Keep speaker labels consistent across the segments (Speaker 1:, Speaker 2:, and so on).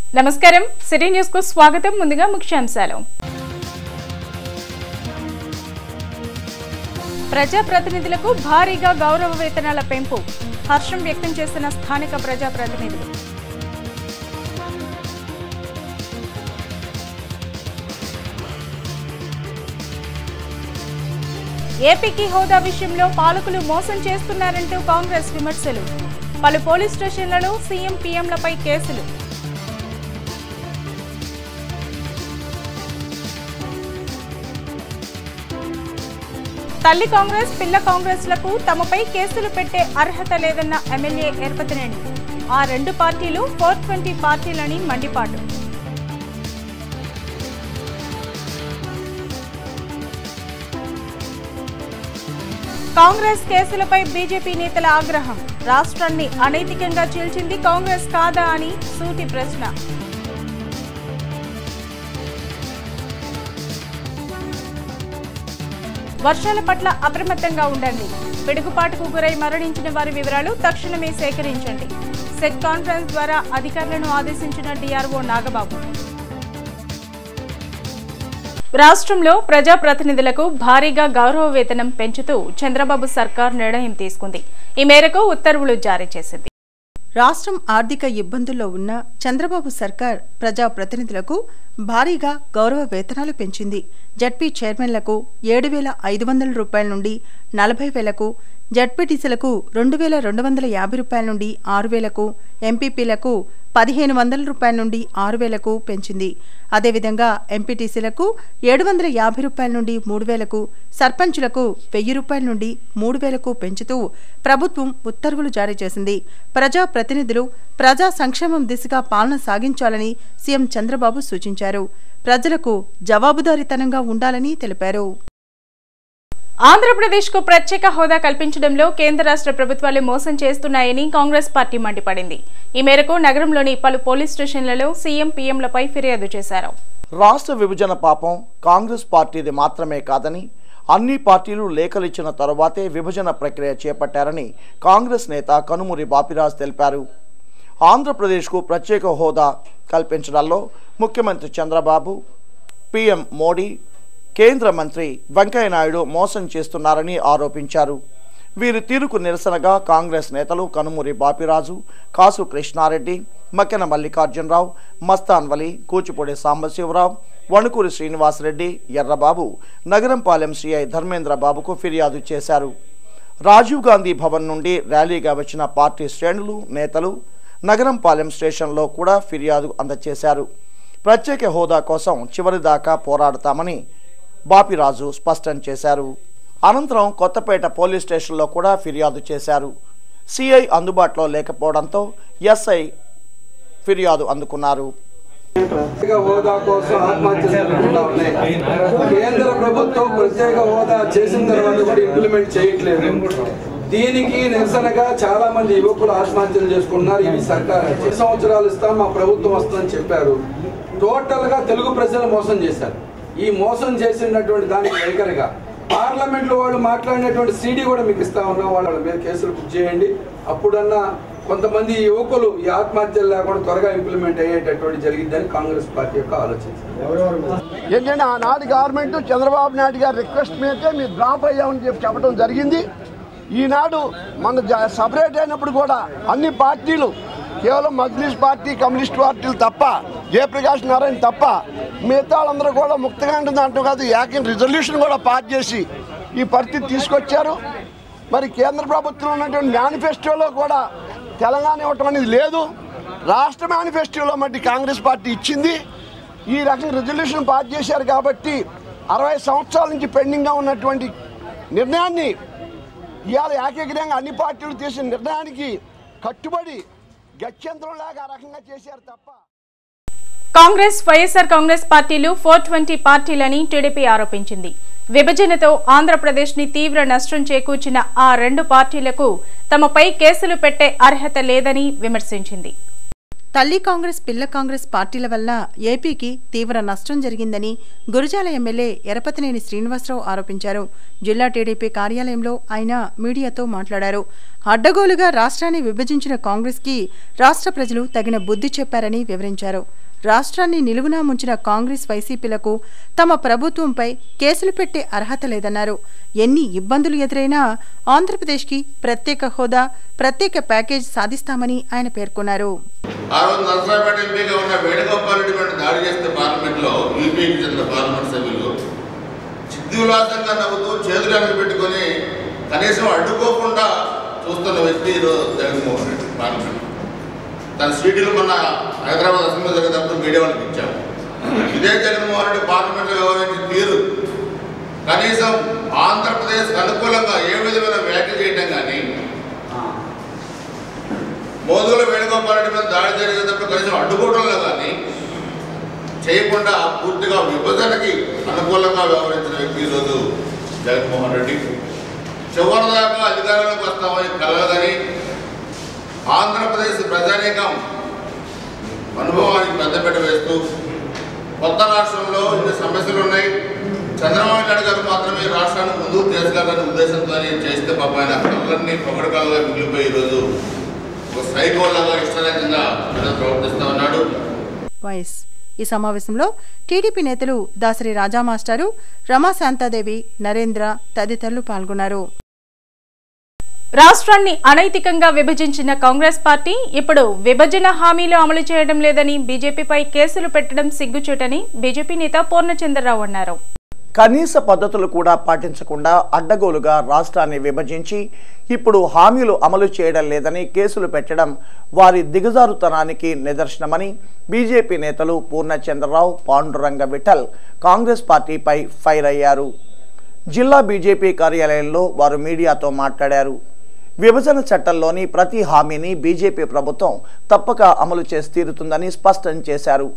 Speaker 1: నమస్కారం city news కు స్వాగతం ముందుగా ముఖ్యాంశాలు ప్రజా ప్రతినిధులకు భారీగా గౌరవ వేతనాల పెంపు హర్షం వ్యక్తం చేసిన స్థానిక ప్రజా ప్రతినిధులు ఏపీకి హోదా విషయంలో పాలకులు మోసం చేస్తున్నారంటూ కాంగ్రెస్ విమర్శలు పలు పోలీస్ స్టేషన్లలో సీఎం పీఎంలపై కేసులు తల్లి కాంగ్రెస్ పిల్ల కాంగ్రెస్లకు తమపై కేసులు పెట్టే అర్హత లేదన్న ఎమ్మెల్యే ఎర్పతినేని ఆ రెండు పార్టీలు 420 పార్టీలని మండిపాటు కాంగ్రెస్ కేసులపై బీజేపీ నేతల ఆగ్రహం రాష్ట్రాన్ని అనైతికంగా చీల్చింది కాంగ్రెస్ కాదా అని సూటి ప్రశ్న వర్షాల పట్ల అప్రమత్తంగా ఉండండి పిడుగుపాటుకు గురై మరణించిన వారి వివరాలు తక్షణమే సేకరించండి సెట్ కాన్ఫరెన్స్ ద్వారా అధికారులను ఆదేశించిన డిఆర్ఓ నాగబాబు రాష్ట్రంలో ప్రజాప్రతినిధులకు భారీగా గౌరవ వేతనం పెంచుతూ చంద్రబాబు సర్కార్ నిర్ణయం తీసుకుంది ఈ మేరకు ఉత్తర్వులు జారీ చేసింది
Speaker 2: రాష్ట్రం ఆర్థిక ఇబ్బందుల్లో ఉన్న చంద్రబాబు సర్కార్ ప్రజాప్రతినిధులకు భారీగా గౌరవ వేతనాలు పెంచింది జడ్పీ చైర్మన్లకు 7,500 రూపాయల నుండి 40,000కు జడ్పీటీసీలకు 2,250 రూపాయల నుండి 6,000కు ఎంపీపీలకు 1,500 రూపాయల నుండి 6,000కు పెంచింది అదేవిధంగా ఎంపీటీసీలకు 750 రూపాయల నుండి 3,000కు సర్పంచులకు 1,000 రూపాయల నుండి 3,000కు పెంచుతూ ప్రభుత్వం ఉత్తర్వులు జారీ చేసింది ప్రజాప్రతినిధులు ప్రజా సంక్షేమం దిశగా పాలన సాగించాలని సీఎం చంద్రబాబు సూచించారు ప్రజలకు జవాబుదారీతనంగా ఉండాలని తెలిపారు
Speaker 1: ఆంధ్రప్రదేశ్ కు ప్రత్యేక హోదా కల్పించడంలో కేంద్ర రాష్ట్ర ప్రభుత్వాలు మోసం చేస్తున్నాయని కాంగ్రెస్ పార్టీ మండిపడింది ఈ మేరకు నగరంలోని పలు పోలీస్ స్టేషన్లలో సీఎం పీఎంలపై ఫిర్యాదు చేశారు
Speaker 3: రాష్ట్ర విభజన పాపం కాంగ్రెస్ పార్టీది మాత్రమే కాదని అన్ని పార్టీలు లేఖలిచ్చిన తరువాతే విభజన ప్రక్రియ చేపట్టారని కాంగ్రెస్ నేత కనుమూరి బాపిరాజ్ తెలిపారు ఆంధ్రప్రదేశ్కు ప్రత్యేక హోదా కల్పించడంలో ముఖ్యమంత్రి చంద్రబాబు పీఎం మోడీ కేంద్ర మంత్రి వెంకయ్యనాయుడు మోసం చేస్తున్నారని ఆరోపించారు వీరి తీరుకు నిరసనగా కాంగ్రెస్ నేతలు కనుమూరి బాపిరాజు కాసు కృష్ణారెడ్డి మక్కెన మల్లికార్జునరావు మస్తాన్ వలి కూచిపూడి సాంబశివరావు వణుకూరి శ్రీనివాసరెడ్డి ఎర్రబాబు నగరంపాలెం సిఐ ధర్మేంద్రబాబుకు ఫిర్యాదు చేశారు రాజీవ్ గాంధీ భవన్ నుండి ర్యాలీగా వచ్చిన పార్టీ శ్రేణులు నేతలు నగరంపాలెం స్టేషన్లో కూడా ఫిర్యాదు అందజేశారు ప్రత్యేక హోదా కోసం చివరిదాకా పోరాడతామని బాపిరాజు స్పష్టం చేశారు అనంతరం కొత్తపేట పోలీస్ స్టేషన్లో కూడా ఫిర్యాదు చేశారు సిఐ అందుబాటులో లేకపోవడంతో ఎస్ఐ ఫిర్యాదు అందుకున్నారు
Speaker 4: హోదా కోసం కేంద్ర ప్రభుత్వం ప్రత్యేక హోదా చేసిన తర్వాత కూడా ఇంప్లిమెంట్ చేయట్లేదు దీనికి నిరసనగా చాలా మంది యువకులు ఆత్మహత్యలు చేసుకున్నారు ఇవి సర్కార్ 10 సంవత్సరాలు ఇస్తాం మా ప్రభుత్వం వస్తుందని చెప్పారు టోటల్ గా తెలుగు ప్రజలు మోసం చేశారు ఈ మోసం చేసినటువంటి దానికి వైఖరిగా పార్లమెంట్ లో వాళ్ళు మాట్లాడినటువంటి సీడీ కూడా మీకు ఇస్తా ఉన్నాం వాళ్ళ మీద కేసులు బుక్ చేయండి అప్పుడన్నా కొంతమంది యువకులు ఈ ఆత్మహత్యలు లేకుండా త్వరగా ఇంప్లిమెంట్ అయ్యేటటువంటి జరిగిందని కాంగ్రెస్ పార్టీ యొక్క ఆలోచన
Speaker 5: ఏంటంటే ఆనాటి గవర్నమెంట్ చంద్రబాబు నాయుడు గారి రిక్వెస్ట్ మీదే మీరు డ్రాప్ అయ్యామని చెప్పడం జరిగింది ఈనాడు మన సపరేట్ అయినప్పుడు కూడా అన్ని పార్టీలు కేవలం మజ్లిస్ పార్టీ కమ్యూనిస్ట్ పార్టీలు తప్ప జయప్రకాష్ నారాయణ తప్ప మిగతా వాళ్ళందరూ కూడా ముక్తగా ఉంటుంది అంటూ కాదు ఏకం రిజల్యూషన్ కూడా పాస్ చేసి ఈ పరిస్థితి తీసుకొచ్చారు మరి కేంద్ర ప్రభుత్వం ఉన్నటువంటి మేనిఫెస్టోలో కూడా తెలంగాణ ఇవ్వటం అనేది లేదు రాష్ట్ర మేనిఫెస్టోలో మట్టి కాంగ్రెస్ పార్టీ ఇచ్చింది ఈ రకంగా రిజల్యూషన్ పాస్ చేశారు కాబట్టి 60 సంవత్సరాల నుంచి పెండింగ్గా ఉన్నటువంటి నిర్ణయాన్ని ఇవాళ ఏకగ్రీవంగా అన్ని పార్టీలు చేసిన నిర్ణయానికి కట్టుబడి గత్యంతరంలాగా ఆ రకంగా చేశారు తప్ప
Speaker 1: కాంగ్రెస్ వైఎస్ఆర్ కాంగ్రెస్ పార్టీలు 420 పార్టీలని టీడీపీ ఆరోపించింది విభజనతో ఆంధ్రప్రదేశ్ ని తీవ్ర నష్టం చేకూర్చిన ఆ రెండు పార్టీలకు తమపై కేసులు పెట్టే అర్హత లేదని విమర్శించింది
Speaker 2: తల్లి కాంగ్రెస్ పిల్ల కాంగ్రెస్ పార్టీల వల్ల ఏపీకి తీవ్ర నష్టం జరిగిందని గురజాల ఎమ్మెల్యే ఎరపతినేని శ్రీనివాసరావు ఆరోపించారు. జిల్లా టీడీపీ కార్యాలయంలో ఆయన మీడియాతో మాట్లాడారు. అడ్డగోలుగా రాష్ట్రాన్ని విభజించిన కాంగ్రెస్కి రాష్ట్ర ప్రజలు తగిన బుద్ధి చెప్పారని వివరించారు. రాష్ట్రాన్ని నిలువునా ముంచిన కాంగ్రెస్ వైసీపీలకు తమ ప్రభుత్వంపై కేసులు పెట్టే అర్హత లేదన్నారు. ఎన్ని ఇబ్బందులు ఎదురైనా ఆంధ్రప్రదేశ్కి ప్రత్యేక హోదా, ప్రత్యేక ప్యాకేజ్ సాధిస్తామని ఆయన పేర్కొన్నారు.
Speaker 6: ఆ రోజు నరసరావుపేట ఎంపీగా ఉన్న వేణుగోపాల్ రెడ్డి మీద దాడి చేస్తే పార్లమెంట్లో యూపీకి చెందిన పార్లమెంట్ సభ్యులు చిద్దులాసంగా నవ్వుతూ చేతులను పెట్టుకొని కనీసం అడ్డుకోకుండా చూస్తున్న వ్యక్తి ఈరోజు జగన్మోహన్ రెడ్డి. పార్లమెంట్ తన సీట్లు మొన్న హైదరాబాద్ అసెంబ్లీ జరిగేటప్పుడు మీడియా వాళ్ళకి ఇచ్చాము. ఇదే జగన్మోహన్ రెడ్డి పార్లమెంట్లో వ్యవహరించిన తీరు కనీసం ఆంధ్రప్రదేశ్కి అనుకూలంగా ఏ విధమైన వ్యాఖ్య చేయడం కానీ, మోదూల వేణుగోపాల్ రెడ్డి మీద దాడి జరిగేటప్పుడు కనీసం అడ్డుకోవడంలో కానీ చేయకుండా పూర్తిగా విభజనకి అనుకూలంగా వ్యవహరించిన వ్యక్తి ఈరోజు జగన్మోహన్ రెడ్డి. చివరిదాకా అధికారంలోకి వస్తామని కలలు కానీ ఆంధ్రప్రదేశ్ ప్రజానీకం అనుభవానికి పెద్దపీట వేస్తూ కొత్త రాష్ట్రంలో ఇన్ని సమస్యలు ఉన్నాయి, చంద్రబాబు నాయుడు గారు మాత్రమే రాష్ట్రాన్ని ముందుకు తీసుకెళ్లాలనే ఉద్దేశంతో చేస్తే పాప ఆయన కళ్ళన్నీ పొగడకలుగా మిగిలిపోయి ఈరోజు ఒక సైకోలాగా ఇష్టంగా ప్రవర్తిస్తూ ఉన్నాడు.
Speaker 2: ఈ సమావేశంలో టీడీపీ నేతలు దాసరి రాజా మాస్టారు, రమాశాంతాదేవి, నరేంద్ర తదితరులు పాల్గొన్నారు.
Speaker 1: రాష్ట్రాన్ని అనైతికంగా విభజించిన కాంగ్రెస్ పార్టీ ఇప్పుడు విభజన హామీలు అమలు చేయడం లేదని బీజేపీపై కేసులు పెట్టడం సిగ్గుచేటని బీజేపీ నేత పూర్ణచంద్రరావు అన్నారు.
Speaker 3: కనీస పద్ధతులు కూడా పాటించకుండా అడ్డగోలుగా రాష్ట్రాన్ని విభజించి ఇప్పుడు హామీలు అమలు చేయడం లేదని కేసులు పెట్టడం వారి దిగజారుతనానికి నిదర్శనమని బీజేపీ నేతలు పూర్ణచంద్రరావు, పాండురంగ విఠల్ కాంగ్రెస్ పార్టీపై ఫైర్ అయ్యారు. జిల్లా బీజేపీ కార్యాలయంలో వారు మీడియాతో మాట్లాడారు. విభజన చట్టంలోని ప్రతి హామీని బీజేపీ ప్రభుత్వం తప్పక అమలు చేసి తీరుతుందని స్పష్టం చేశారు.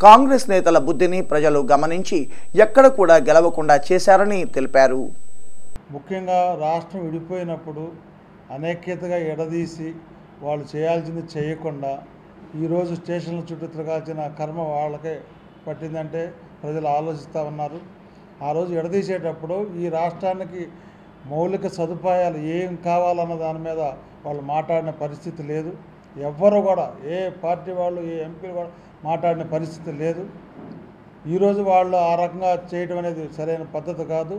Speaker 3: కాంగ్రెస్ నేతల బుద్ధిని ప్రజలు గమనించి ఎక్కడ కూడా గెలవకుండా చేశారని తెలిపారు.
Speaker 7: ముఖ్యంగా రాష్ట్రం విడిపోయినప్పుడు అనేక్యతగా ఎడదీసి వాళ్ళు చేయాల్సింది చేయకుండా ఈరోజు స్టేషన్ల చుట్టూ తిరగాల్సిన కర్మ వాళ్ళకే పట్టిందంటే ప్రజలు ఆలోచిస్తూ ఉన్నారు. ఆ రోజు ఎడదీసేటప్పుడు ఈ రాష్ట్రానికి మౌలిక సదుపాయాలు ఏం కావాలన్న దాని మీద వాళ్ళు మాట్లాడిన పరిస్థితి లేదు. ఎవ్వరు కూడా ఏ పార్టీ వాళ్ళు ఏ ఎంపీలు కూడా మాట్లాడిన పరిస్థితి లేదు. ఈరోజు వాళ్ళు ఆ రకంగా చేయడం అనేది సరైన పద్ధతి కాదు.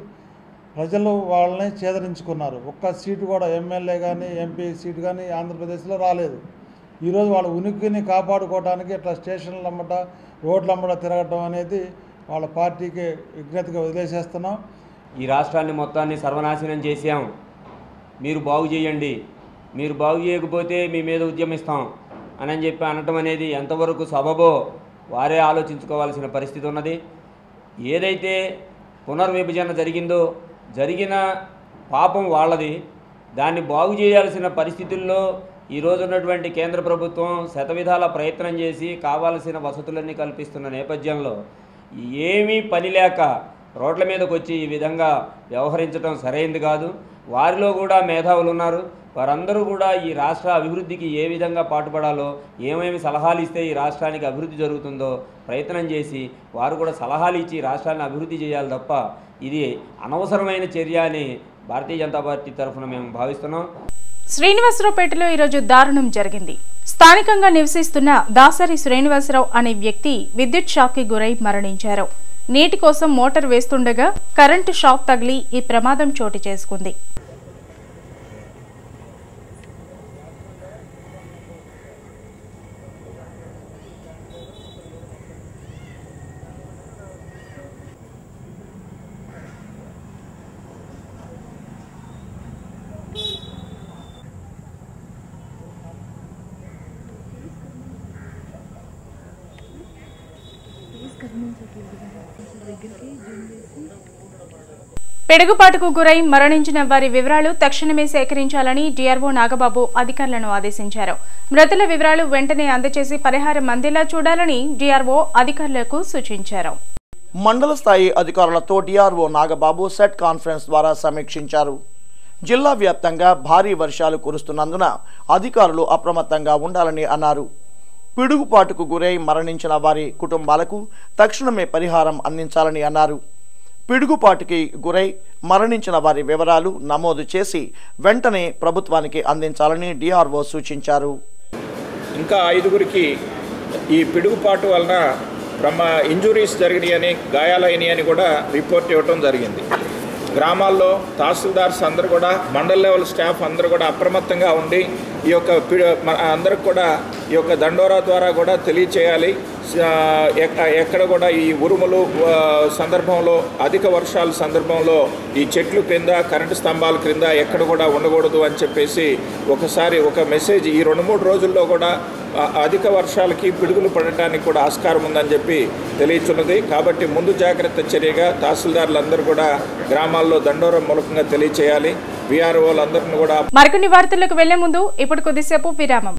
Speaker 7: ప్రజలు వాళ్ళని చేదరించుకున్నారు. ఒక్క సీటు కూడా ఎమ్మెల్యే కానీ ఎంపీ సీటు కానీ ఆంధ్రప్రదేశ్లో రాలేదు. ఈరోజు వాళ్ళ ఉనికిని కాపాడుకోవడానికి ఇట్లా స్టేషన్లు అమ్మట రోడ్లు అమ్మట తిరగటం అనేది వాళ్ళ పార్టీకి విజ్ఞతగా వదిలేసేస్తున్నాం.
Speaker 8: ఈ రాష్ట్రాన్ని మొత్తాన్ని సర్వనాశనం చేశాం, మీరు బాగు చేయండి, మీరు బాగు చేయకపోతే మీ మీద ఉద్యమిస్తాం అని చెప్పి అనటం అనేది ఎంతవరకు సబబో వారే ఆలోచించుకోవాల్సిన పరిస్థితి ఉన్నది. ఏదైతే పునర్విభజన జరిగిందో జరిగిన పాపం వాళ్ళది. దాన్ని బాగు చేయాల్సిన పరిస్థితుల్లో ఈరోజు ఉన్నటువంటి కేంద్ర ప్రభుత్వం శతవిధాల ప్రయత్నం చేసి కావాల్సిన వసతులన్నీ కల్పిస్తున్న నేపథ్యంలో ఏమీ పని లేక రోడ్ల మీదకి వచ్చి ఈ విధంగా వ్యవహరించడం సరైంది కాదు. వారిలో కూడా మేధావులు ఉన్నారు. వారందరూ కూడా ఈ రాష్ట్ర అభివృద్ధికి ఏ విధంగా పాటుపడాలో, ఏమేమి సలహాలు ఇస్తే ఈ రాష్ట్రానికి అభివృద్ధి జరుగుతుందో ప్రయత్నం చేసి వారు కూడా సలహాలు ఇచ్చి రాష్ట్రాన్ని అభివృద్ధి చేయాలి తప్ప ఇది అనవసరమైన చర్య అని భారతీయ జనతా పార్టీ తరఫున మేము భావిస్తున్నాం.
Speaker 1: శ్రీనివాసరావుపేటలో ఈరోజు దారుణం జరిగింది. స్థానికంగా నివసిస్తున్న దాసరి శ్రీనివాసరావు అనే వ్యక్తి విద్యుత్ షాక్కి గురై మరణించారు. నీటి కోసం మోటార్ వేస్తుండగా కరెంటు షాక్ తగిలి ఈ ప్రమాదం చోటు చేసుకుంది. పిడుగుపాటుకు గురై మరణించిన వారి వివరాలు తక్షణమే సేకరించాలని డిఆర్ఓ నాగబాబు అధికారులను ఆదేశించారు. మృతుల వివరాలు వెంటనే అందజేసి పరిహారం అందేలా చూడాలని డిఆర్ఓ అధికారులకు సూచించారు.
Speaker 3: మండల స్థాయి అధికారులతో డిఆర్ఓ నాగబాబు సెట్ కాన్ఫరెన్స్ ద్వారా సమీక్షించారు. జిల్లా వ్యాప్తంగా భారీ వర్షాలు కురుస్తున్నందున అధికారులు అప్రమత్తంగా ఉండాలని అన్నారు. పిడుగుపాటుకు గురై మరణించిన వారి కుటుంబాలకు తక్షణమే పరిహారం అందించాలని అన్నారు. పిడుగుపాటుకి గురై మరణించిన వారి వివరాలు నమోదు చేసి వెంటనే ప్రభుత్వానికి అందించాలని డిఆర్ఓ సూచించారు.
Speaker 9: ఇంకా 5గురికి ఈ పిడుగుపాటు వలన ఇంజురీస్ జరిగినాయని, గాయాలైనాయని కూడా రిపోర్ట్ ఇవ్వడం జరిగింది. గ్రామాల్లో తహసీల్దార్స్ అందరూ కూడా, మండల్ లెవెల్ స్టాఫ్ అందరూ కూడా అప్రమత్తంగా ఉండి ఈ యొక్క అందరికి కూడా ఈ యొక్క దండోరా ద్వారా కూడా తెలియచేయాలి. ఎక్కడ కూడా ఈ ఉరుములు సందర్భంలో, అధిక వర్షాల సందర్భంలో ఈ చెట్లు క్రింద, కరెంటు స్తంభాల క్రింద ఎక్కడ కూడా ఉండకూడదు అని చెప్పేసి ఒకసారి ఒక మెసేజ్ ఈ 2-3 రోజుల్లో కూడా అధిక వర్షాలకి పిడుగులు పడటానికి కూడా ఆస్కారం ఉందని చెప్పి తెలియచున్నది. కాబట్టి ముందు జాగ్రత్త చర్యగా తహసీల్దార్లందరూ కూడా గ్రామాల్లో దండోరం మూలకంగా తెలియచేయాలి. వీఆర్ఓలందరినీ కూడా.
Speaker 1: మరికొన్ని వార్తలకు వెళ్లే ముందు ఇప్పుడు కొద్దిసేపు విరామం.